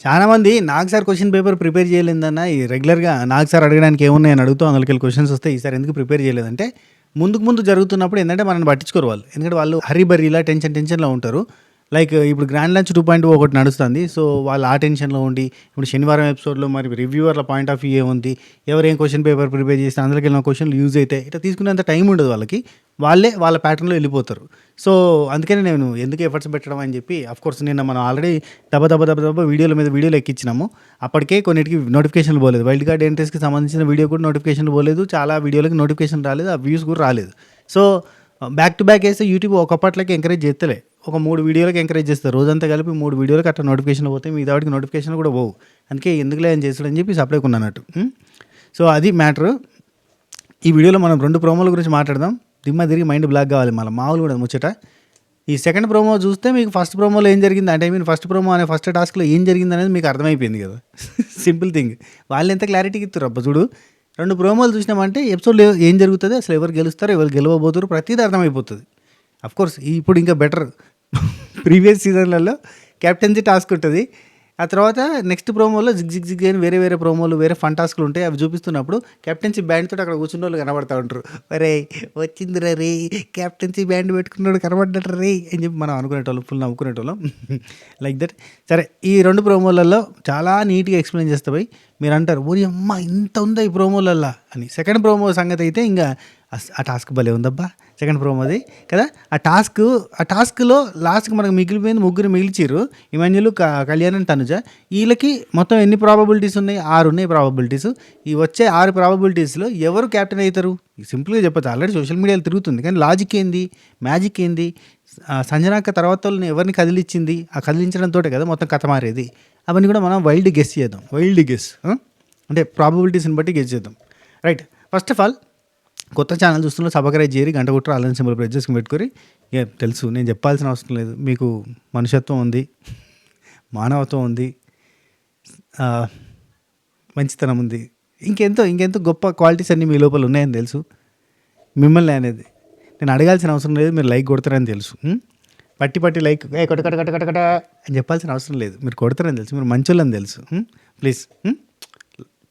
చాలామంది నాకు sir question paper prepare చేయలేదన్న ఈ రెగ్యులర్‌గా నాకు సార్ అడగడానికి ఏమున్నాయని అడుగుతూ అందులోకెళ్ళి క్వశ్చన్స్ వస్తాయి. ఈసారి ఎందుకు ప్రిపేర్ చేయలేదంటే, ముందు జరుగుతున్నప్పుడు ఏందంటే మనల్ని పట్టించుకోరు వాళ్ళు. ఎందుకంటే వాళ్ళు హర్రీ బర్రీలా టెన్షన్‌లో ఉంటారు. లైక్ ఇప్పుడు 'గ్రాండ్ లంచ్ 2.0' ఒకటి నడుస్తుంది. సో, వాళ్ళు ఆ టెన్షన్‌లో ఉండి ఇప్పుడు శనివారం ఎపిసోడ్‌లో మరి రివ్యూవర్ల పాయింట్ ఆఫ్ వ్యూ ఏముంది? ఎవరేం క్వశ్చన్ పేపర్ ప్రిపేర్ చేస్తే అందులోకెళ్ళిన క్వశ్చన్‌లు యూజ్ అయితాయి. ఇట్లా తీసుకునేంత టైం ఉండదు వాళ్ళకి. వాళ్ళే వాళ్ళ ప్యాటర్న్‌లో వెళ్ళిపోతారు. సో, అందుకని నేను ఎందుకు ఎఫర్ట్స్ పెట్టడం అని చెప్పి ఆఫ్‌కోర్స్ నిన్న మనం ఆల్రెడీ దబ వీడియోల మీద వీడియోలు ఎక్కించినాము. అప్పటికే కొన్నిటికి నోటిఫికేషన్‌లు పోలేదు. వైల్డ్ కార్డ్ ఎంట్రీస్‌కి సంబంధించిన వీడియో కూడా నోటిఫికేషన్‌లు పోలేదు. చాలా వీడియోలకి నోటిఫికేషన్ రాలేదు. ఆ వ్యూస్ కూడా రాలేదు. సో, బ్యాక్ టు బ్యాక్ వేస్తే యూట్యూబ్ ఒకప్పట్లకి ఎంకరేజ్ చేస్తలే. ఒక 3 వీడియోలకి ఎంకరేజ్ చేస్తారు. రోజంతా కలిపి 3 వీడియోలకి అట్లా నోటిఫికేషన్‌లు పోతాయి. మిగతా వాటికి నోటిఫికేషన్‌లు కూడా పోవు. అందుకే ఎందుకులే అని చేసుడని చెప్పి సపరేట్‌గా ఉన్నానట్టు. సో, అది మ్యాటరు. ఈ వీడియోలో మనం 2 ప్రోమోల గురించి మాట్లాడదాం. దిమ్మ తిరిగి మైండ్ బ్లాక్ కావాలి మళ్ళీ మామూలు కూడా ముచ్చట. ఈ సెకండ్ ప్రోమో చూస్తే మీకు ఫస్ట్ ప్రోమోలో ఏం జరిగింది అంటే ఫస్ట్ ప్రోమో అనే ఫస్ట్ టాస్క్లో ఏం జరిగింది అనేది మీకు అర్థమైపోయింది కదా. Simple thing. వాళ్ళు ఎంత క్లారిటీకి ఇస్తారు అబ్బా చూడు. 2 ప్రోమోలు చూసినామంటే ఎపిసోడ్లో ఏం జరుగుతుంది, అసలు ఎవరు గెలుస్తారు, ఎవరు గెలవబోతారు, ప్రతిదీ అర్థమైపోతుంది. అఫ్కోర్స్ ఇప్పుడు ఇంకా బెటర్. ప్రీవియస్ సీజన్లలో క్యాప్టెన్సీ టాస్క్ ఉంటుంది. ఆ తర్వాత నెక్స్ట్ ప్రోమోలో జిగ్ అని వేరే ప్రోమోలు వేరే ఫన్ టాస్క్లు ఉంటాయి. అవి చూపిస్తున్నప్పుడు క్యాప్టెన్సీ బ్యాండ్ తోటి అక్కడ కూర్చున్న వాళ్ళు కనబడతా ఉంటారు. అరే వచ్చిందిరా రే, క్యాప్టెన్సీ బ్యాండ్ పెట్టుకున్నాడు కనబడ్డట రే అని చెప్పి మనం అనుకునేటోళ్ళం, ఫుల్ నవ్వుకునేటోళ్ళం లైక్ దట్. సరే, ఈ 2 ప్రోమోలలో చాలా నీట్గా ఎక్స్ప్లెయిన్ చేస్తాయి. మీరు అంటారు ఓరి అమ్మ ఇంత ఉందా ఈ ప్రోమోలల్లా అని. సెకండ్ ప్రోమో సంగతి అయితే ఇంకా ఆ టాస్క్ భలే ఉందబ్బా సెకండ్ ప్రోమోది కదా. ఆ టాస్క్లో లాస్ట్కి మనకు మిగిలిపోయింది, ముగ్గురు మిగిల్చిరు. Emmanuel, Kalyan and Tanuja. వీళ్ళకి మొత్తం ఎన్ని ప్రాబబిలిటీస్ ఉన్నాయి? 6 ఉన్నాయి ప్రాబబిలిటీస్. ఈ వచ్చే 6 ప్రాబబిలిటీస్లో ఎవరు క్యాప్టెన్ అవుతారు? సింపుల్గా చెప్పచ్చు. ఆల్రెడీ సోషల్ మీడియాలో తిరుగుతుంది. కానీ లాజిక్ ఏంది, మ్యాజిక్ ఏంది? సంజనాక తర్వాత వాళ్ళని ఎవరిని కదిలిచ్చింది? ఆ కదిలించడంతో కదా మొత్తం కథ మారేది. అవన్నీ కూడా మనం వైల్డ్ గెస్ చేద్దాం. అంటే ప్రాబబిలిటీస్ని బట్టి గెస్ చేద్దాం. రైట్. ఫస్ట్ ఆఫ్ ఆల్ కొత్త ఛానల్ చూస్తున్న సబ్స్క్రైబ్ చేయరి, గంట కొట్టరు, అలాంటి సింబల్ ప్రెస్ చేసుకుని పెట్టుకొని. తెలుసు నేను చెప్పాల్సిన అవసరం లేదు, మీకు మనుషత్వం ఉంది, మానవత్వం ఉంది, మంచితనం ఉంది, ఇంకెంతో గొప్ప క్వాలిటీస్ అన్నీ మీ లోపల ఉన్నాయని తెలుసు. మిమ్మల్ని అనేది నేను అడగాల్సిన అవసరం లేదు, మీరు లైక్ కొడతారని తెలుసు. పట్టి లైక్ కట అని చెప్పాల్సిన అవసరం లేదు, మీరు కొడతారని తెలుసు, మీరు మంచోళ్ళని తెలుసు. ప్లీజ్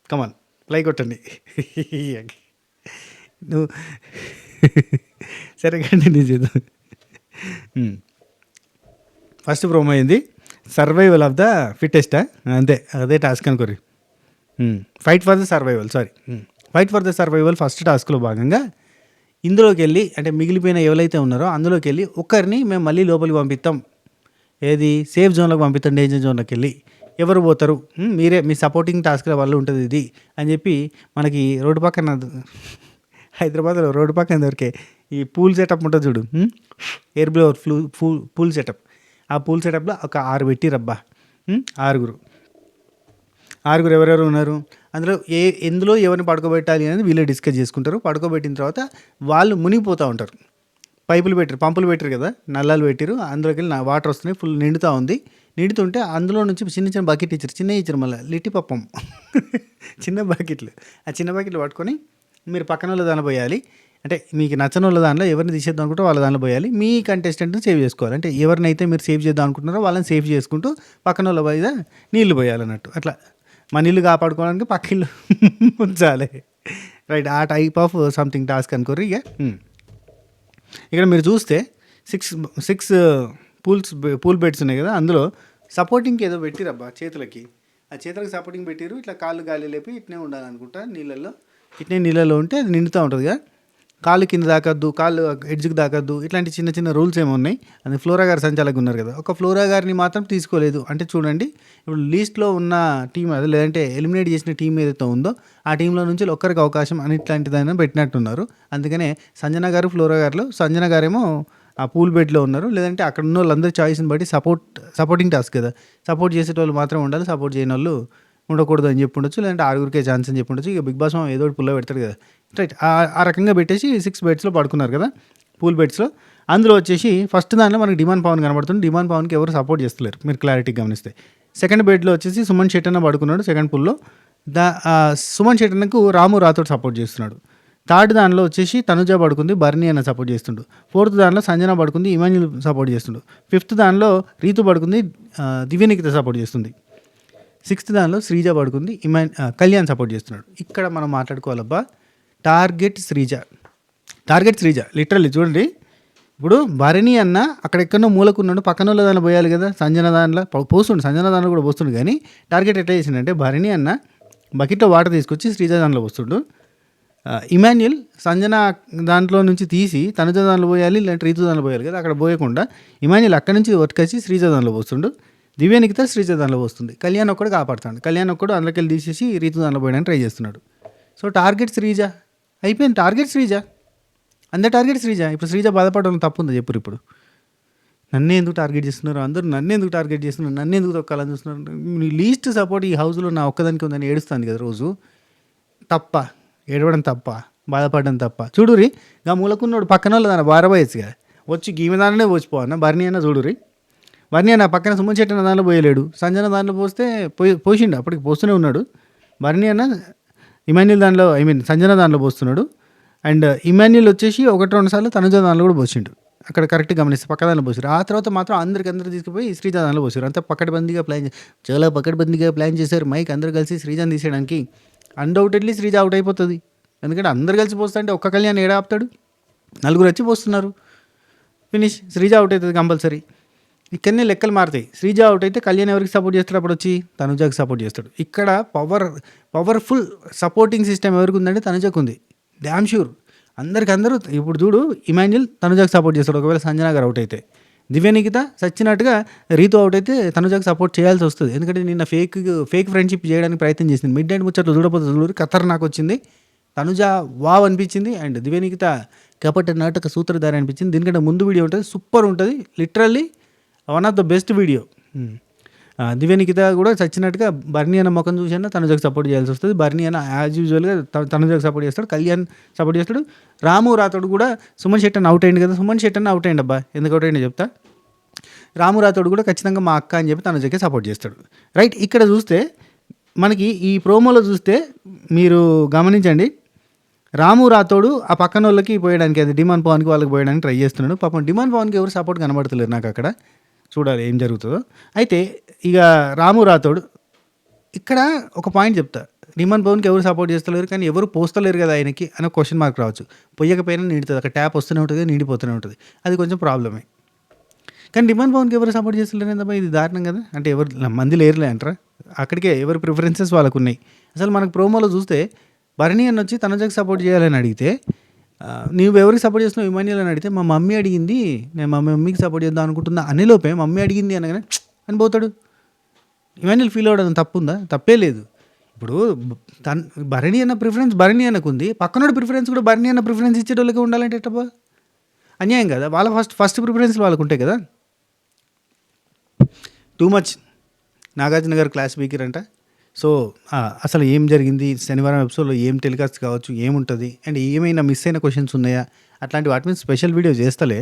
కమాన్ లైక్ కొట్టండి. నువ్వు సరే కంటిన్యూ చేద్దాం. ఫస్ట్ ప్రోమో అయింది సర్వైవల్ ఆఫ్ ద ఫిట్టెస్టా, అంతే, అదే టాస్క్ అనుకోరి. Fight for the survival first టాస్క్లో భాగంగా ఇందులోకి వెళ్ళి అంటే మిగిలిపోయిన ఎవరైతే ఉన్నారో అందులోకి వెళ్ళి ఒకరిని మేము మళ్ళీ లోపలికి పంపిస్తాం. ఏది సేఫ్ జోన్లోకి పంపిస్తాం, డేంజర్ జోన్లోకి వెళ్ళి. ఎవరు పోతారు? మీరే, మీ సపోర్టింగ్ టాస్క్ల వల్ల ఉంటుంది ఇది అని చెప్పి మనకి రోడ్డు పక్కన, హైదరాబాద్లో రోడ్డు పక్కన దొరికే ఈ పూల్ సెటప్ ఉంటుంది చూడు, ఎయిర్ బ్లోవర్ పూల్ సెటప్. ఆ పూల్ సెటప్లో ఒక 6 పెట్టిరబ్బా. 6 ఎవరెవరు ఉన్నారు అందులో? ఎందులో ఎవరిని పడుకోబెట్టాలి అనేది వీళ్ళే డిస్కస్ చేసుకుంటారు. పడుకోబెట్టిన తర్వాత వాళ్ళు మునిగిపోతూ ఉంటారు. పంపులు పెట్టారు కదా, నల్లాలు పెట్టారు, అందులోకి వెళ్ళి వాటర్ వస్తున్నాయి, ఫుల్ నిండుతూ ఉంది. నిండుతుంటే అందులో నుంచి చిన్న బకెట్ ఇచ్చారు, మళ్ళీ లిట్టి పప్పం చిన్న బకెట్లు. ఆ చిన్న బకెట్లు పట్టుకొని మీరు పక్కన వాళ్ళ దానిలో పోయాలి. అంటే మీకు నచ్చని వాళ్ళ దానిలో ఎవరిని తీసేద్దాం అనుకుంటే వాళ్ళ దానిలో పోయాలి. మీ కంటెస్టెంట్ని సేవ్ చేసుకోవాలి. అంటే ఎవరినైతే మీరు సేవ్ చేద్దాం అనుకుంటున్నారో వాళ్ళని సేవ్ చేసుకుంటూ పక్కన వాళ్ళ మీద నీళ్ళు పోయాలన్నట్టు. అట్లా మా నీళ్ళు కాపాడుకోవడానికి పక్కిళ్ళు ఉంచాలి. రైట్, ఆ టైప్ ఆఫ్ సంథింగ్ టాస్క్ అనుకోరు. ఇక్కడ మీరు చూస్తే 6 పూల్ బెడ్స్ ఉన్నాయి కదా, అందులో సపోర్టింగ్కి ఏదో పెట్టిరబ్బా చేతులకి. ఆ చేతులకు సపోర్టింగ్ పెట్టిరు. ఇట్లా కాళ్ళు గాలి లేపి ఇట్నే ఉండాలనుకుంటా నీళ్ళల్లో ఉంటే అది నిండుతూ ఉంటుంది కదా. కాళ్ళు కింద దాకద్దు, కాళ్ళు ఎడ్జ్కి దాకద్దు, ఇట్లాంటి చిన్న రూల్స్ ఏమో ఉన్నాయి. అది ఫ్లోరా గారు సంచాలకులు ఉన్నారు కదా, ఒక ఫ్లోరా గారిని మాత్రం తీసుకోలేదు. అంటే చూడండి, ఇప్పుడు లీస్ట్లో ఉన్న టీం అది, లేదంటే ఎలిమినేట్ చేసిన టీం ఏదైతే ఉందో ఆ టీంలో నుంచి ఒక్కరికి అవకాశం అని ఇట్లాంటిదైనా పెట్టినట్టున్నారు. అందుకనే సంజన గారు, ఫ్లోరా గారులో సంజన గారేమో ఆ పూల్ బెడ్లో ఉన్నారు. లేదంటే అక్కడ ఉన్న వాళ్ళందరి చాయిస్ని బట్టి సపోర్టింగ్ టాస్క్ కదా, సపోర్ట్ చేసేటోళ్ళు మాత్రం ఉండాలి, సపోర్ట్ చేయని వాళ్ళు ఉండకూడదు అని చెప్పి ఉండొచ్చు. లేదంటే 6 ఛాన్స్ అని చెప్పి ఉండొచ్చు. ఇక బిగ్ బాస్ ఏదో ఒకటి పుల్ల పెడతాడు కదా. రైట్, ఆ రకంగా పెట్టేసి 6 బెడ్స్లో పడుకున్నారు కదా, పూల్ బెడ్స్లో. అందులో వచ్చేసి ఫస్ట్ దాంట్లో మనకి డిమాండ్ పవన్ కనబడుతుంది. డిమాండ్ పవన్కి ఎవరు సపోర్ట్ చేస్తలేరు, మీరు క్లారిటీ గమనిస్తే. సెకండ్ బెడ్లో వచ్చేసి సుమన్ శెట్టన్న పడుకున్నాడు సెకండ్ పూల్లో. సుమన్ శెట్టన్నకు రాము రాథోడ్ సపోర్ట్ చేస్తున్నాడు. థర్డ్ దానిలో వచ్చేసి తనుజ పడుకుంది, బర్నీ అన్న సపోర్ట్ చేస్తుండు. ఫోర్త్ దానిలో సంజన పడుకుంది, ఇమాన్యుల్ సపోర్ట్ చేస్తుండు. ఫిఫ్త్ దానిలో రీతు పడుకుంది, దివ్యనికిత సపోర్ట్ చేస్తుంది. సిక్స్త్ దానిలో శ్రీజ పడుకుంది, కళ్యాణ్ సపోర్ట్ చేస్తున్నాడు. ఇక్కడ మనం మాట్లాడుకోవాలబ్బా, టార్గెట్ శ్రీజ. లిటరల్లీ చూడండి, ఇప్పుడు భరణి అన్న అక్కడ ఎక్కడో మూలకున్నాడు, పక్కన వాళ్ళ దానిలో పోయాలి కదా, సంజన దానిలో పోస్తుండు, సంజన దానిలో కూడా పోస్తుండు. కానీ టార్గెట్ ఎట్లా చేసిండంటే, భరణి అన్న బకెట్లో వాటర్ తీసుకొచ్చి శ్రీజ దానిలో పోస్తుండు, ఇమాన్యుల్ సంజన దాంట్లో నుంచి తీసి తనుజ దానిలో పోయాలి, లేదంటే రీతు దానిలో పోయాలి కదా, అక్కడ పోయకుండా ఇమాన్యుల్ అక్కడి నుంచి వర్కొచ్చి శ్రీజ దానిలో పోస్తుండు, దివ్యానికిత శ్రీజ దానిలో వస్తుంది, కళ్యాణ్ ఒక్కడు కాపాడుతాడు, కళ్యాణ్ ఒక్కడు అందులోకి వెళ్ళి తీసేసి రీతు దానిలో పోయడానికి ట్రై చేస్తున్నాడు. సో టార్గెట్ శ్రీజ అయిపోయింది, టార్గెట్ శ్రీజ, టార్గెట్ శ్రీజ. ఇప్పుడు శ్రీజ బాధపడడం తప్పు ఉందో చెప్పు. ఇప్పుడు నన్నే ఎందుకు టార్గెట్ చేస్తున్నారు, అందరూ నన్ను ఎందుకు టార్గెట్ చేస్తున్నారు, నన్ను ఎందుకు తొక్కాలని చూస్తున్నారు, లీస్ట్ సపోర్ట్ ఈ హౌస్లో నా ఒక్కదానికి ఉందని ఏడుస్తుంది కదా రోజు. తప్ప ఏడవడం తప్ప, బాధపడడం తప్ప. చూడురి గా మూలకున్నోడు పక్కన వాళ్ళు దాని బారబోయచ్చుగా, వచ్చి గీమె దానినే పోసిపోవన్న భరణి అన్న. చూడురి భరణి అన్న పక్కన సుమన్ శెట్టి అన్న దానిలో పోయలేడు, సంజన దానిలో పోస్తే పోసిండు, అప్పటికి పోస్తూనే ఉన్నాడు. భరణి అన్న ఇమాన్యుల్ దానిలో, సంజన దానిలో పోస్తున్నాడు. అండ్ ఇమాన్యుల్ వచ్చేసి 1-2 సార్లు తనుజ దానిలో కూడా పోసిండు. అక్కడ కరెక్ట్ గమనిస్తే పక్క దానిలో పోసారు. ఆ తర్వాత మాత్రం అందరూ తీసుకుపోయి శ్రీజ దానిలో పోసారు. అంతా చాలా పకడ్బందీగా ప్లాన్ చేశారు. మైక్ అందరూ కలిసి శ్రీజాని తీసేయడానికి. అన్డౌటెడ్లీ శ్రీజ అవుట్ అయిపోతుంది, ఎందుకంటే అందరు కలిసి పోస్తా అంటే ఒక్క కళ్యాణ్ ఏడా ఆపుతాడు, నలుగురు వచ్చి పోస్తున్నారు, ఫినిష్. శ్రీజ అవుట్ అవుతుంది కంపల్సరీ. ఇక్కడనే లెక్కలు మారుతాయి. శ్రీజ అవుట్ అయితే కళ్యాణ్ ఎవరికి సపోర్ట్ చేస్తాడు, అప్పుడు వచ్చి తనుజాకి సపోర్ట్ చేస్తాడు. ఇక్కడ పవర్ఫుల్ సపోర్టింగ్ సిస్టమ్ ఎవరికి ఉందంటే తనుజకు ఉంది, డ్యామ్ షూర్. అందరూ ఇప్పుడు చూడు, ఇమాన్యుల్ తనుజాకి సపోర్ట్ చేస్తాడు ఒకవేళ సంజన గారు అవుట్ అయితే. దివ్యనికిత సచ్చినట్టుగా రీతు అవుట్ అయితే తనుజాకి సపోర్ట్ చేయాల్సి వస్తుంది, ఎందుకంటే నిన్న ఫేక్ ఫ్రెండ్షిప్ చేయడానికి ప్రయత్నం చేసింది. మిడ్ నైట్ ముచ్చట్లు చూడపోతే చూడు, ఖతర్ నాకు వచ్చింది. తనుజ వావ్ అనిపించింది, అండ్ దివ్యనికిత కపట నాటక సూత్రధారి అనిపించింది. దీనికంటే ముందు వీడియో ఉంటుంది, సూపర్ ఉంటుంది, literally one of the best video. Divya Nikhita కూడా చచ్చినట్టుగా బర్నీ అన్న ముఖం చూసినా తనుజకు సపోర్ట్ చేయాల్సి వస్తుంది. బర్నీ అన్న యాజ్ యూజువల్గా తనుజకు సపోర్ట్ చేస్తాడు, కళ్యాణ్ సపోర్ట్ చేస్తాడు. రాము రాతోడు కూడా సుమన్ శెట్టి అన్న అవుట్ అయింది కదా, సుమన్ శెట్టి అన్న అవుట్ అయ్యింది అబ్బా, ఎందుకు అవుట్ అయిందో చెప్తా. రాము రాతోడు కూడా ఖచ్చితంగా మా అక్క అని చెప్పి తనుజకే సపోర్ట్ చేస్తాడు. రైట్, ఇక్కడ చూస్తే మనకి ఈ ప్రోమోలో చూస్తే మీరు గమనించండి, రాము రాతోడు ఆ పక్కన వాళ్ళకి పోయడానికి, అది డిమాండ్ పవన్కి వాళ్ళకి పోయడానికి ట్రై చేస్తున్నాడు. పాపం డిమాండ్ పవన్కి ఎవరు సపోర్ట్ కనబడతలేరు నాకు అక్కడ, చూడాలి ఏం జరుగుతుందో. అయితే ఇక రాము రాతోడు ఇక్కడ ఒక పాయింట్ చెప్తా, డిమాండ్ పవన్కి ఎవరు సపోర్ట్ చేస్తలేరు, కానీ ఎవరు పోస్తలేరు కదా ఆయనకి అని క్వశ్చన్ మార్క్ రావచ్చు. పొయ్యకపోయినా నీడుతుంది, అక్కడ ట్యాప్ వస్తూనే ఉంటుంది, నీడిపోతూనే ఉంటుంది, అది కొంచెం ప్రాబ్లమే. కానీ డిమాండ్ పవన్కి ఎవరు సపోర్ట్ చేస్తలేరు ఏందబ్బా, ఇది దారుణం కదా. అంటే ఎవరు మంది లేరులే అంటారా, అక్కడికే ఎవరి ప్రిఫరెన్సెస్ వాళ్ళకు ఉన్నాయి. అసలు మనకు ప్రోమోలో చూస్తే భరణి అని వచ్చి తనుజకి సపోర్ట్ చేయాలని అడిగితే, నువ్వు ఎవరికి సపోర్ట్ చేస్తున్నావు ఇమాన్యుల్ అని అడిగితే, మా మమ్మీ అడిగింది, నేను మా మమ్మీకి సపోర్ట్ చేద్దాం అనుకుంటున్నా అనేలోపే మమ్మీ అడిగింది అనగానే అని పోతాడు. ఇమాన్యుల్ ఫీల్ అవ్వడం తప్పుందా? తప్పే లేదు. ఇప్పుడు భరణి అన్న ప్రిఫరెన్స్ భరణి అన్నకు ఉంది, పక్కనోడు ప్రిఫరెన్స్ కూడా భరణి అన్న ప్రిఫరెన్స్ ఇచ్చేటోళ్ళకి ఉండాలంటే ఎట్టబ్బా, అన్యాయం కదా. వాళ్ళ ఫస్ట్ ప్రిఫరెన్స్ వాళ్ళకు ఉంటాయి కదా. టూ మచ్ నాగార్జున గారు క్లాస్ స్పీకర్. సో అసలు ఏం జరిగింది శనివారం ఎపిసోడ్లో, ఏం టెలికాస్ట్ కావచ్చు, ఏముంటుంది, అండ్ ఏమైనా మిస్ అయిన క్వశ్చన్స్ ఉన్నాయా, అట్లాంటి వాటి మీద స్పెషల్ వీడియో చేస్తలే.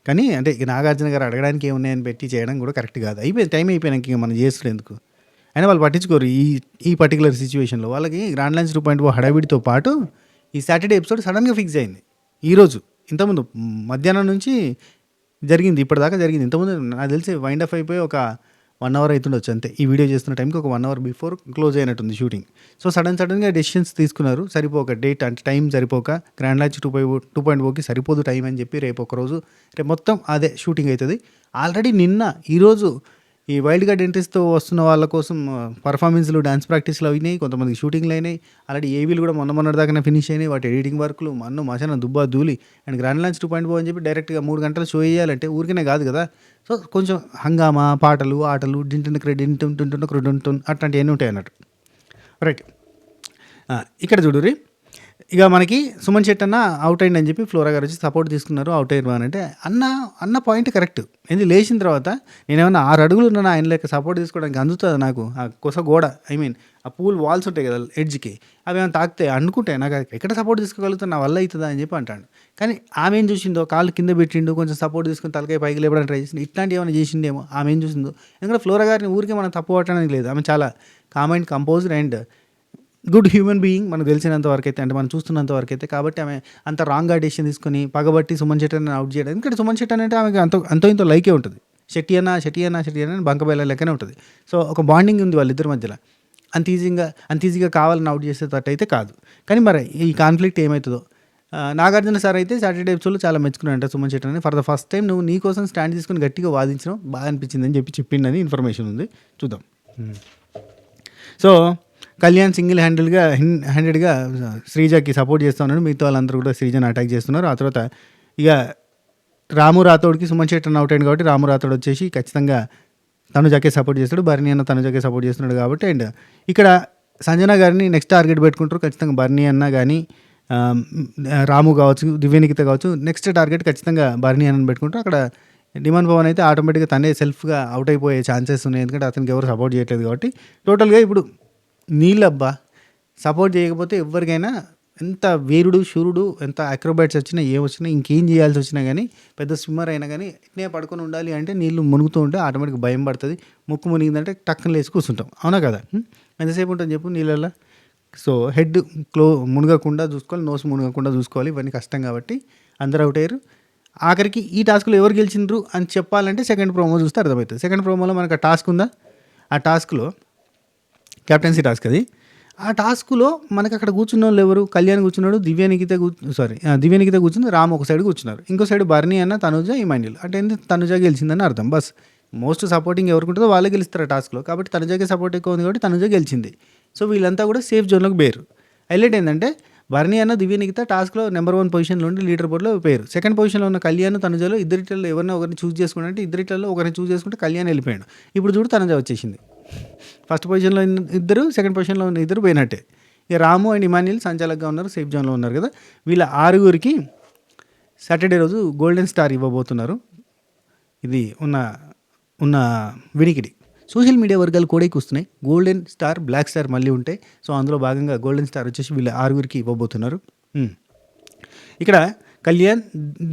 కానీ అంటే నాగార్జున గారు అడగడానికి ఏమున్నాయని పెట్టి చేయడం కూడా కరెక్ట్ కాదు. అయిపోయింది, టైం అయిపోయినాక ఇంకా మనం చేస్తున్నారు ఎందుకు అయినా వాళ్ళు పట్టించుకోరు. ఈ పర్టికులర్ సిచ్యువేషన్లో వాళ్ళకి గ్రాండ్ లైన్స్ 2.0 హడావిడితో పాటు ఈ సాటర్డే ఎపిసోడ్ సడన్గా ఫిక్స్ అయింది ఈరోజు. ఇంతకుముందు మధ్యాహ్నం నుంచి జరిగింది, ఇప్పటిదాకా జరిగింది. ఇంతకుముందు నాకు తెలిసి వైండ్ అప్ అయిపోయి ఒక 1 అవర్ అవుతుండొచ్చు అంతే. ఈ వీడియో చేస్తున్న టైంకి ఒక 1 అవర్ బిఫోర్ క్లోజ్ అయినట్టుంది షూటింగ్. సో సడన్గా డెసిషన్స్ తీసుకున్నారు, సరిపోక డేట్ అంటే టైం సరిపోక, గ్రాండ్ లాంచ్ 2.0కి సరిపోదు టైం అని చెప్పి రేపు ఒకరోజు, రేపు మొత్తం అదే షూటింగ్ అవుతుంది. ఆల్రెడీ ఈరోజు ఈ వైల్డ్ కార్డ్ ఎంట్రీస్తో వస్తున్న వాళ్ళ కోసం పర్ఫార్మెన్స్లు, డాన్స్ ప్రాక్టీస్లు అయినాయి, కొంతమందికి షూటింగ్లు అయినాయి. ఆల్రెడీ ఏవీలు కూడా మొన్నటిదాకా ఫినిష్ అయినాయి, వాటి ఎడిటింగ్ వర్క్లు మసన దుబ్బా దూలి. అండ్ గ్రాండ్ లాంచ్ 2.0 అని చెప్పి డైరెక్ట్గా 3 గంటలు షో చేయాలంటే ఊరికనే కాదు కదా. సో కొంచెం హంగామా, పాటలు, ఆటలు, డింటుంటున్ అట్లాంటివన్నీ ఉంటాయి అన్నట్టు. రైట్, ఇక్కడ చూడుర్రి, ఇక మనకి సుమన్ శెట్టి అన్న అవుట్ అయింది అని చెప్పి ఫ్లోరా గారు వచ్చి సపోర్ట్ తీసుకున్నారు, అవుట్ అయ్యారు అని అంటే అన్న పాయింట్ కరెక్ట్. ఎందుకు లేచిన తర్వాత నేనేమన్నా 6 అడుగులు ఉన్నాను ఆయన లెక్క సపోర్ట్ తీసుకోవడానికి అందుతుంది నాకు. ఆ కొస గోడ ఆ పూల్ వాల్స్ ఉంటాయి కదా ఎడ్జ్కి, అవి ఏమైనా తాకితే అనుకుంటే నాకు ఎక్కడ సపోర్ట్ తీసుకోగలుగుతా, నా వల్ల అవుతుందా అని చెప్పి అంటాడు. కానీ ఆమె ఏం చూసిందో, కాళ్ళు కింద పెట్టిండు, కొంచెం సపోర్ట్ తీసుకుని తలకాయ పైకి లేపడానికి ట్రై చేసింది, ఇట్లాంటివి ఏమైనా చేసిండేమో. ఆమె ఏం చూసిందో, ఎందుకంటే ఫ్లోరా గారిని ఊరికే మనం తప్పు పట్టడానికి లేదు, ఆమె చాలా calm and composed and good human being మనకు తెలిసినంత వరకు అయితే, అంటే మనం చూస్తున్నంత వరకు అయితే. కాబట్టి ఆమె అంత రాంగ్గా డెసిషన్ తీసుకొని పగబట్టి సుమన్ శెట్టి అవుట్ చేయడం, ఎందుకంటే సుమన్ శెట్టి అంటే ఆమెకి అంతో ఇంతో లైకే ఉంటుంది. శెట్టి అన్న అని బంకబెల్ల లెక్కనే ఉంటుంది. సో ఒక బాండింగ్ ఉంది వాళ్ళిద్దరి మధ్యలో. అంత ఈజీగా కావాలని అవుట్ చేసేటట్టు అయితే కాదు. కానీ మరి ఈ కాన్ఫ్లిక్ట్ ఏమవుతుందో. నాగార్జున సార్ అయితే సాటర్డే ఎపిసోడ్లో చాలా మెచ్చుకున్నాడంట సుమన్ శెట్టిని. ఫర్ ద ఫస్ట్ టైం నువ్వు నీ కోసం స్టాండ్ తీసుకుని గట్టిగా వాదించడం బాగా అనిపించింది అని చెప్పిండని ఇన్ఫర్మేషన్ ఉంది. చూద్దాం. సో కళ్యాణ్ సింగిల్ హ్యాండెడ్గా శ్రీజకి సపోర్ట్ చేస్తూ ఉన్నాడు. మిగతా వాళ్ళందరూ కూడా శ్రీజని అటాక్ చేస్తున్నారు. ఆ తర్వాత ఇక రాము రాథోడ్కి సుమన్ శెట్టిని అవుట్ అయింది కాబట్టి రాము రాథోడ్ వచ్చేసి ఖచ్చితంగా తనుజాకే సపోర్ట్ చేస్తాడు. బర్నీ అన్న తనుజాకే సపోర్ట్ చేస్తున్నాడు కాబట్టి. అండ్ ఇక్కడ సంజన గారిని నెక్స్ట్ టార్గెట్ పెట్టుకుంటారు ఖచ్చితంగా. బర్నీ అన్న కానీ రాము కావచ్చు, దివ్యనికిత కావచ్చు, నెక్స్ట్ టార్గెట్ ఖచ్చితంగా బర్నీ అన్నని పెట్టుకుంటారు. అక్కడ డిమాండ్ పవన్ అయితే ఆటోమేటిక్గా తనే సెల్ఫ్గా అవుట్ అయిపోయే ఛాన్సెస్ ఉన్నాయి. ఎందుకంటే అతనికి ఎవరు సపోర్ట్ చేయట్లేదు కాబట్టి. టోటల్గా ఇప్పుడు నీళ్ళబ్బా సపోర్ట్ చేయకపోతే ఎవరికైనా ఎంత వీరుడు శూరుడు ఎంత అక్రోబాట్స్ వచ్చినా ఏమొచ్చినా ఇంకేం చేయాల్సి వచ్చినా కానీ పెద్ద స్విమ్మర్ అయినా కానీ ఇట్నే పడుకొని ఉండాలి అంటే నీళ్ళు మునుగుతూ ఉంటే ఆటోమేటిక్గా భయం పడుతుంది. ముక్కు మునిగిందంటే టక్కున లేచి కూర్చుంటాం. అవునా కదా? ఎంతసేపు ఉంటుంది చెప్పు నీళ్ళల్లో. సో హెడ్ మునగకుండా చూసుకోవాలి, నోస్ మునగకుండా చూసుకోవాలి. ఇవన్నీ కష్టం కాబట్టి అందరూ అవుట్ అయ్యారు. ఆఖరికి ఈ టాస్క్లో ఎవరు గెలిచిండ్రు అని చెప్పాలంటే సెకండ్ ప్రోమో చూస్తే అర్థమవుతుంది. సెకండ్ ప్రోమోలో మనకు ఆ టాస్క్ ఉందా, ఆ టాస్క్లో కెప్టెన్సీ టాస్క్ అది. ఆ టాస్క్లో మనకు అక్కడ కూర్చున్న వాళ్ళు ఎవరు? కళ్యాణ్ కూర్చున్నాడు, దివ్యనికిత కూర్చుని రామ్ ఒక సైడ్ కూర్చున్నారు, ఇంకో సైడ్ బర్నీ అన్న తనుజ ఇమాన్యుల్. అంటే తనుజ గెలిచిందని అర్థం. బస్ మోస్ట్ సపోర్టింగ్ ఎవరికి ఉంటుందో వాళ్ళే గెలుస్తారు టాస్క్లో. కాబట్టి తనుజాకే సపోర్ట్ ఎక్కువ ఉంది కాబట్టి తనుజ గెలిచింది. సో వీళ్ళంతా కూడా సేఫ్ జోన్లోకి పేరు. హైలైట్ ఏంటంటే బర్నీ అన్న దివ్యనికిత టాస్క్లో నెంబర్ 1 పొజిషన్లో ఉండి లీడర్ బోర్డులో పేరు. సెకండ్ పొజిషన్లో ఉన్న కళ్యాణ్ తనుజలో ఇద్దరిట్లో ఎవరినో ఒకరిని చూస్ చేసుకుంటే ఇద్దరిట్లో ఒకరిని చూస్ చేసుకుంటే కళ్యాణ్ వెళ్ళిపోయాడు. ఇప్పుడు చూడు తనుజ వచ్చేసింది. ఫస్ట్ పొజిషన్లో ఇద్దరు, సెకండ్ పొజిషన్లో ఉన్న ఇద్దరు పోయినట్టే. ఇక రాము అండ్ ఇమాన్యుల్ సంచాలకుగా ఉన్నారు, సేఫ్ జోన్లో ఉన్నారు కదా. వీళ్ళ 6గురికి సాటర్డే రోజు గోల్డెన్ స్టార్ ఇవ్వబోతున్నారు. ఇది ఉన్న వినికిడి సోషల్ మీడియా వర్గాలు కూడా వస్తున్నాయి. గోల్డెన్ స్టార్, బ్లాక్ స్టార్ మళ్ళీ ఉంటాయి. సో అందులో భాగంగా గోల్డెన్ స్టార్ వచ్చేసి వీళ్ళ 6గురికి ఇవ్వబోతున్నారు. ఇక్కడ కళ్యాణ్,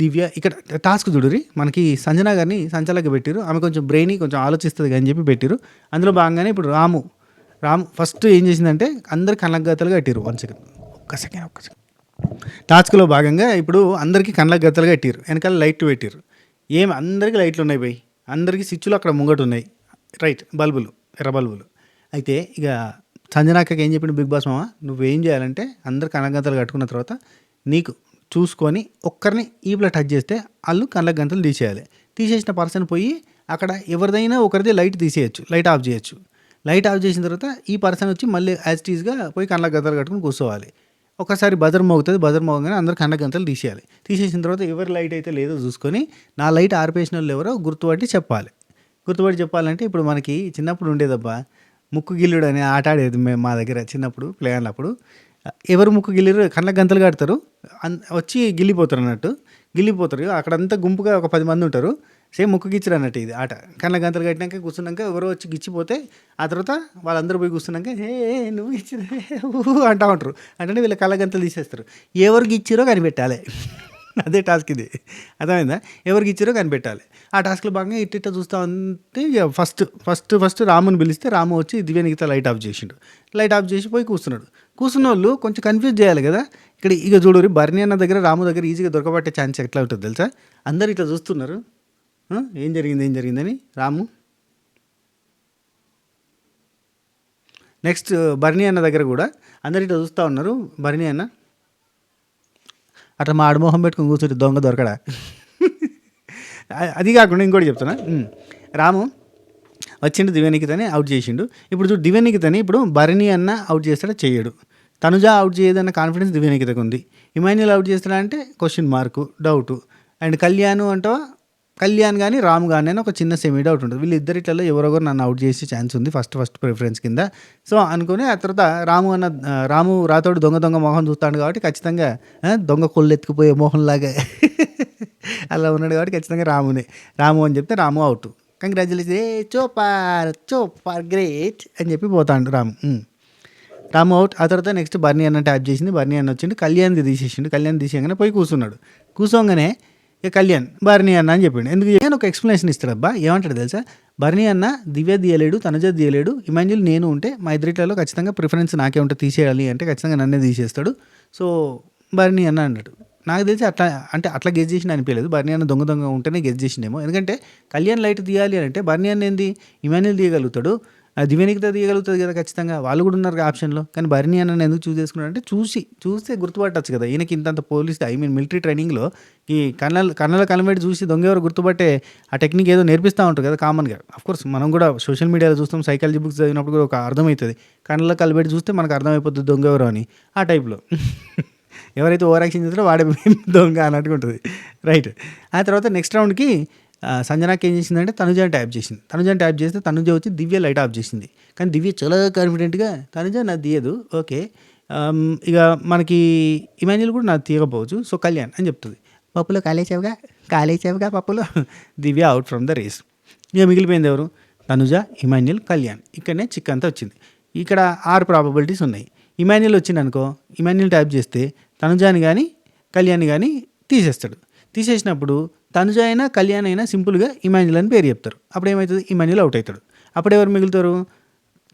దివ్య, ఇక్కడ టాస్క్ చూడురి. మనకి సంజన గారిని సంచాలక పెట్టారు. ఆమె కొంచెం బ్రెయిన్ కొంచెం ఆలోచిస్తుంది అని చెప్పి పెట్టారు. అందులో భాగంగానే ఇప్పుడు రాము ఫస్ట్ ఏం చేసిందంటే అందరు కళ్ళగత్తలు కట్టారు. ఒక్క సెకండ్ టాస్క్లో భాగంగా ఇప్పుడు అందరికీ కళ్ళగత్తలు కట్టారు. వెనకాల లైట్ పెట్టారు. అందరికీ లైట్లు ఉన్నాయి పోయి, అందరికీ స్విచ్లు అక్కడ ముంగట ఉన్నాయి. రైట్, బల్బులు, ఎర్ర బల్బులు. అయితే ఇక సంజనాకకి ఏం చెప్పిండు బిగ్ బాస్ మామ, నువ్వేం చేయాలంటే అందరు కళ్ళగంతలు కట్టుకున్న తర్వాత నీకు చూసుకొని ఒక్కరిని ఈపులో టచ్ చేస్తే వాళ్ళు కళ్ళ గంటలు తీసేయాలి. తీసేసిన పర్సన్ పోయి అక్కడ ఎవరిదైనా ఒకరిది లైట్ తీసేయచ్చు, లైట్ ఆఫ్ చేయొచ్చు. లైట్ ఆఫ్ చేసిన తర్వాత ఈ పర్సన్ వచ్చి మళ్ళీ యాజ్ టీజ్గా పోయి కళ్ళ గంతలు కట్టుకుని కూర్చోవాలి. ఒకసారి బజర్ మోగుతుంది, బజర్ మోగగానే అందరు కళ్ళ గంతలు తీసేయాలి. తీసేసిన తర్వాత ఎవరి లైట్ అయితే లేదో చూసుకొని నా లైట్ ఆర్పేసిన వాళ్ళు ఎవరో గుర్తుపట్టి చెప్పాలంటే ఇప్పుడు మనకి చిన్నప్పుడు ఉండేదబ్బా ముక్కు గిల్లుడు అనే ఆట ఆడేది మేము మా దగ్గర చిన్నప్పుడు ప్లే అన్నప్పుడు. ఎవరు ముక్కు గిల్లిరు కళ్ళ గంతలు కడతారు, వచ్చి గిల్లిపోతారు. అక్కడంతా గుంపుగా ఒక 10 మంది ఉంటారు. సేమ్ ముక్కు గిచ్చరు అన్నట్టు ఇది ఆట. కళ్ళ గంతలు కట్టినాక కూర్చున్నాక ఎవరో వచ్చి గిచ్చిపోతే ఆ తర్వాత వాళ్ళందరూ పోయి కూర్చున్నాక నువ్వు గిచ్చిరే అంటూ ఉంటారు. అంటే వీళ్ళ కళ్ళ గంతలు తీసేస్తారు. ఎవరు గిచ్చిరో కనిపెట్టాలి. అదే టాస్క్ ఇది, అర్థమైందా? ఎవరికి ఇచ్చారో కనిపెట్టాలి. ఆ టాస్క్లో భాగంగా ఇట్ట చూస్తూ ఉంటే ఫస్ట్ రాముని పిలిస్తే రాము వచ్చి దివ్యనికిత లైట్ ఆఫ్ చేసిండు. లైట్ ఆఫ్ చేసి పోయి కూర్చున్న వాళ్ళు కొంచెం కన్ఫ్యూజ్ చేయాలి కదా. ఇక్కడ ఇక చూడరు, బర్నీ అన్న దగ్గర రాము దగ్గర ఈజీగా దొరకబట్టే ఛాన్స్ ఎట్లా ఉంటుంది తెలుసా? అందరు ఇట్లా చూస్తున్నారు, ఏం జరిగిందని. రాము నెక్స్ట్ బర్నీ అన్న దగ్గర కూడా అందరు ఇట్లా చూస్తూ ఉన్నారు. బర్నీ అన్న అట్లా మా ఆడమోహం పెట్టుకుని కూర్చుంటే దొంగ దొరకడా. అది కాకుండా ఇంకోటి చెప్తున్నా. రాము వచ్చిండు, దివ్యనికితని అవుట్ చేసిండు. ఇప్పుడు చూడు దివ్యనికితని ఇప్పుడు బర్నీ అన్న అవుట్ చేస్తాడా చేయడు. తనుజ అవుట్ చేయదన్న కాన్ఫిడెన్స్ దివ్యనికితకు ఉంది. ఇమాన్యుల్ అవుట్ చేస్తాడా అంటే question mark, doubt. And Kalyan కానీ రాము కానీ అని ఒక చిన్న సెమీ డౌట్ ఉంటుంది. వీళ్ళిద్దరిట్లలో ఎవరొకరు నన్ను అవుట్ చేసే ఛాన్స్ ఉంది ఫస్ట్ ప్రిఫరెన్స్ కింద. సో అనుకుని ఆ తర్వాత రాము రాతోడు దొంగ మోహన్ చూస్తాడు కాబట్టి ఖచ్చితంగా దొంగ కొళ్ళు ఎత్తుకుపోయే మోహన్లాగా అలా ఉన్నాడు కాబట్టి ఖచ్చితంగా రాము అని చెప్తే రాము అవుట్. కంగ్రాచులేషన్, సూపర్ గ్రేట్ అని చెప్పి పోతాడు రాము అవుట్. ఆ తర్వాత నెక్స్ట్ బర్నీ అన్న ట్యాప్ చేసింది. బర్నీ అన్న వచ్చిండు, కళ్యాణ్ది తీసేసిండు. కళ్యాణ్ తీసేయగానే పోయి కూర్చోగానే ఇక కళ్యాణ్ బర్నీ అన్న అని చెప్పిండు. ఎందుకు నేను ఒక ఎక్స్ప్లెనేషన్ ఇస్తాడు అబ్బా. ఏమంటాడు తెలుసా? బర్నీ అన్న దివ్య తీయలేడు, తనుజ తీయలేడు, ఇమాన్యుల్ నేను ఉంటే మా ఇద్దరిట్లలో ఖచ్చితంగా ప్రిఫరెన్స్ నాకే ఉంటే తీసేయాలి అంటే ఖచ్చితంగా నన్నే తీసేస్తాడు. సో బర్నీ అన్న అన్నాడు. నాకు తెలిసి అట్లా అంటే అట్లా గెస్ చేసిన అనిపించలేదు. బర్నీ అన్న దొంగ దొంగ ఉంటేనే గెస్ చేసిండేమో. ఎందుకంటే కళ్యాణ్ లైట్ తీయాలి అని అంటే బర్నీ అన్న ఏంది ఇమాన్యుల్ తీయగలుగుతాడు, దివ్యనికిత తీయగలుగుతుంది కదా ఖచ్చితంగా, వాళ్ళు కూడా ఉన్నారు ఆప్షన్లో. కానీ బర్నీ అన్న ఎందుకు చూస్ చేసుకున్నాడు అంటే చూస్తే గుర్తుపట్టచ్చు కదా, ఈయనకి ఇంతంత పోలీస్ మిలిటరీ ట్రైనింగ్లో ఈ కళ్ళ కలమెట్టి చూసి దొంగ ఎవరు గుర్తుపట్టే ఆ టెక్నిక్ ఏదో నేర్పిస్తూ ఉంటారు కదా కామన్గా. అఫ్కోర్స్ మనం కూడా సోషల్ మీడియాలో చూస్తాం, సైకాలజీ బుక్స్ చదివినప్పుడు కూడా ఒక అర్థమవుతుంది, కళ్ళ కలబెట్టి చూస్తే మనకు అర్థమైపోతుంది దొంగ ఎవరు అని. ఆ టైప్లో ఎవరైతే ఓవర్ యాక్షన్ చేస్తారో వాడే దొంగ అన్నట్టుగా ఉంటుంది. రైట్. ఆ తర్వాత నెక్స్ట్ రౌండ్కి సంజనాకి ఏం చేసిందంటే తనుజాని ట్యాప్ చేసింది. తనుజాని ట్యాప్ చేస్తే తనుజ వచ్చి దివ్య లైట్ ఆఫ్ చేసింది. కానీ దివ్య చాలా కాన్ఫిడెంట్గా తనుజ నాది తీయదు, ఓకే ఇక మనకి ఇమాన్యుల్ కూడా నాది తీయకపోవచ్చు, సో కళ్యాణ్ అని చెప్తుంది. పప్పులో కాలేసావుగా పప్పులో. దివ్య అవుట్ ఫ్రమ్ ద రేస్. ఇక మిగిలిపోయింది ఎవరు? తనుజ, ఇమాన్యుల్, కళ్యాణ్. ఇక్కడనే చిక్ అంతా వచ్చింది. ఇక్కడ 6 ప్రాబబిలిటీస్ ఉన్నాయి. ఇమాన్యుల్ వచ్చింది అనుకో, ఇమాన్యుల్ ట్యాప్ చేస్తే తనుజాని కానీ కళ్యాణ్ కానీ తీసేస్తాడు. తీసేసినప్పుడు తనుజ అయినా కళ్యాణ్ అయినా సింపుల్గా ఇమాన్యుల్ అని పేరు చెప్తారు. అప్పుడు ఏమవుతుంది? ఇమాన్యుల్ అవుట్ అవుతాడు. అప్పుడు ఎవరు మిగులుతారు?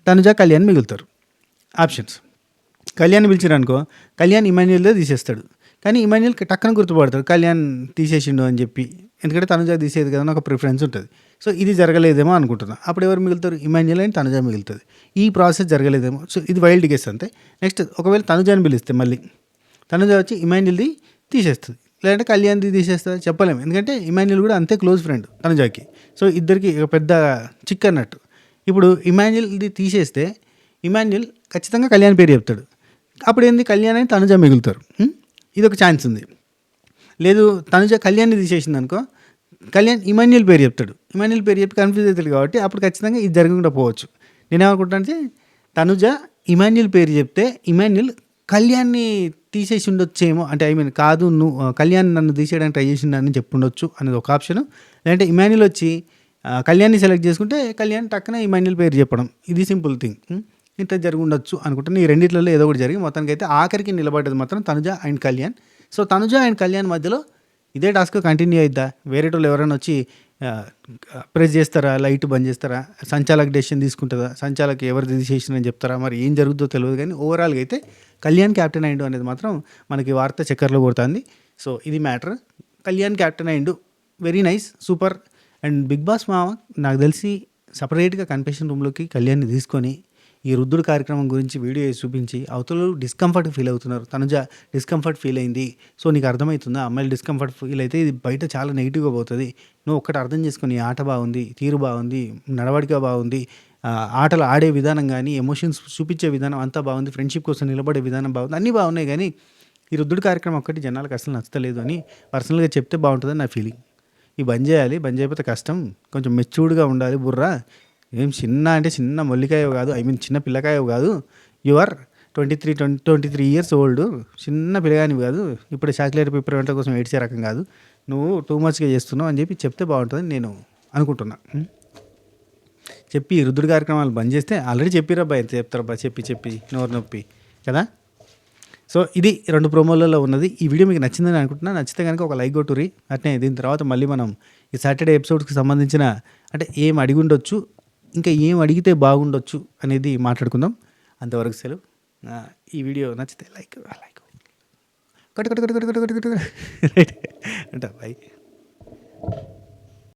తనుజ, కళ్యాణ్ మిగులుతారు. ఆప్షన్స్. కళ్యాణ్ పిలిచారు అనుకో, కళ్యాణ్ ఇమాన్యుల్దే తీసేస్తాడు. కానీ ఇమాన్యుల్ టక్కన గుర్తుపడతాడు కళ్యాణ్ తీసేసిండు అని చెప్పి, ఎందుకంటే తనుజ తీసేది కదా ఒక ప్రిఫరెన్స్ ఉంటుంది. సో ఇది జరగలేదేమో అనుకుంటున్నా. అప్పుడు ఎవరు మిగులుతారు? ఇమాన్యుల్ అండ్ తనుజ మిగులుతుంది. ఈ ప్రాసెస్ జరగలేదేమో, సో ఇది వైల్డ్ గెస్ అంతే. నెక్స్ట్ ఒకవేళ తనుజాని పిలిస్తే మళ్ళీ తనుజ వచ్చి ఇమాన్యుల్ది తీసేస్తుంది, లేదంటే కళ్యాణ్ది తీసేస్తుంది, చెప్పలేము. ఎందుకంటే ఇమాన్యుల్ కూడా అంతే క్లోజ్ ఫ్రెండ్ తనుజాకి. సో ఇద్దరికి ఒక పెద్ద చిక్ అన్నట్టు. ఇప్పుడు ఇమాన్యుల్ది తీసేస్తే ఇమాన్యుల్ ఖచ్చితంగా కళ్యాణ్ పేరు చెప్తాడు. అప్పుడు ఏంది? కళ్యాణ్ అని తనుజ మిగులుతారు. ఇది ఒక ఛాన్స్ ఉంది. లేదు తనుజ కళ్యాణ్ని తీసేసింది అనుకో, కళ్యాణ్ ఇమాన్యుల్ పేరు చెప్తాడు. ఇమాన్యుల్ పేరు చెప్పి కన్ఫ్యూజ్ అవుతాడు కాబట్టి అప్పుడు ఖచ్చితంగా ఇది జరగకుండా పోవచ్చు. నేనేమనుకుంటానంటే తనుజ ఇమాన్యుల్ పేరు చెప్తే ఇమాన్యుల్ కళ్యాణ్ని తీసేసి ఉండొచ్చేమో, అంటే కాదు నువ్వు కళ్యాణ్ నన్ను తీసేయడానికి ట్రై చేసిండని చెప్పుండొచ్చు అనేది ఒక ఆప్షన్. లేదంటే ఇమాన్యుల్ వచ్చి కళ్యాణ్ని సెలెక్ట్ చేసుకుంటే కళ్యాణ్ టక్కన ఇమాన్యుల్ పేరు చెప్పడం, ఇది సింపుల్ థింగ్. ఇంత జరిగి ఉండొచ్చు అనుకుంటాను. ఈ రెండిట్లలో ఏదో ఒకటి జరిగి మొత్తానికి అయితే ఆఖరికి నిలబడ్డది మాత్రం Tanuja and Kalyan. So Tanuja and Kalyan మధ్యలో ఇదే టాస్క్ కంటిన్యూ అయిద్దా? వేరే వాళ్ళు ఎవరైనా వచ్చి ప్రెస్ చేస్తారా, లైట్ బంద్ చేస్తారా, సంచాలక్ డెసిషన్ తీసుకుంటుందా, సంచాలక్ ఎవరిది డిసిషన్ అని చెప్తారా, మరి ఏం జరుగుతుందో తెలియదు. కానీ ఓవరాల్గా అయితే కళ్యాణ్ క్యాప్టెన్ అయ్యిండు అనేది మాత్రం మనకి వార్త చక్కర్లో కొడుతుంది. సో ఇది మ్యాటర్. కళ్యాణ్ క్యాప్టెన్ అయ్యిండు, very nice, super. And Bigg Boss మామ నాకు తెలిసి సపరేట్గా కన్ఫెషన్ రూమ్లోకి కళ్యాణ్ని తీసుకొని ఈ రుద్దుడు కార్యక్రమం గురించి వీడియో వేసి చూపించి అవతల డిస్కంఫర్ట్ ఫీల్ అవుతున్నారు. తనుజ డిస్కంఫర్ట్ ఫీల్ అయింది, సో నీకు అర్థమవుతుందా, అమ్మాయిలు డిస్కంఫర్ట్ ఫీల్ అయితే ఇది బయట చాలా నెగిటివ్గా పోతుంది, నువ్వు ఒక్కటి అర్థం చేసుకొని ఆట బాగుంది, తీరు బాగుంది, నడవడిక బాగుంది, ఆటలు ఆడే విధానం కానీ ఎమోషన్స్ చూపించే విధానం అంతా బాగుంది, ఫ్రెండ్షిప్ కోసం నిలబడే విధానం బాగుంది, అన్నీ బాగున్నాయి. కానీ ఈ రుద్దుడు కార్యక్రమం ఒక్కటి జనాలకు అసలు నచ్చలేదు అని పర్సనల్గా చెప్తే బాగుంటుందని నా ఫీలింగ్. ఈ బంద్ చేయాలి, బంద్ చేయకపోతే కష్టం, కొంచెం మెచ్యూర్డ్గా ఉండాలి బుర్రా. ఏం చిన్న అంటే చిన్న మొల్లికాయ కాదు, చిన్న పిల్లకాయ కాదు, యు ఆర్ 23 ఇయర్స్ ఓల్డ్, చిన్న పిల్లగానివి కాదు, ఇప్పుడు చాక్లెట్ పేపర్ వెంట కోసం ఏడ్చే రకం కాదు, నువ్వు టూ మచ్గా చేస్తున్నావు అని చెప్పి చెప్తే బాగుంటుందని నేను అనుకుంటున్నా. చెప్పి రుద్రుడి కార్యక్రమాలు బంద్ చేస్తే ఆల్రెడీ చెప్పిరబ్బా, ఎంత చెప్తారబ్బా, చెప్పి నోరు నొప్పి కదా. సో ఇది 2 ప్రోమోలలో ఉన్నది. ఈ వీడియో మీకు నచ్చిందని అనుకుంటున్నా. నచ్చితే కనుక ఒక లైక్ కొట్టుర్రి. అట్నే దీని తర్వాత మళ్ళీ మనం ఈ సాటర్డే ఎపిసోడ్స్కి సంబంధించిన అంటే ఏం అడిగి ఉండొచ్చు, ఇంకా ఏం అడిగితే బాగుండొచ్చు అనేది మాట్లాడుకుందాం. అంతవరకు సెలవు. ఈ వీడియో నచ్చితే లైక్ కొట్టు రైట్ అంట. బై.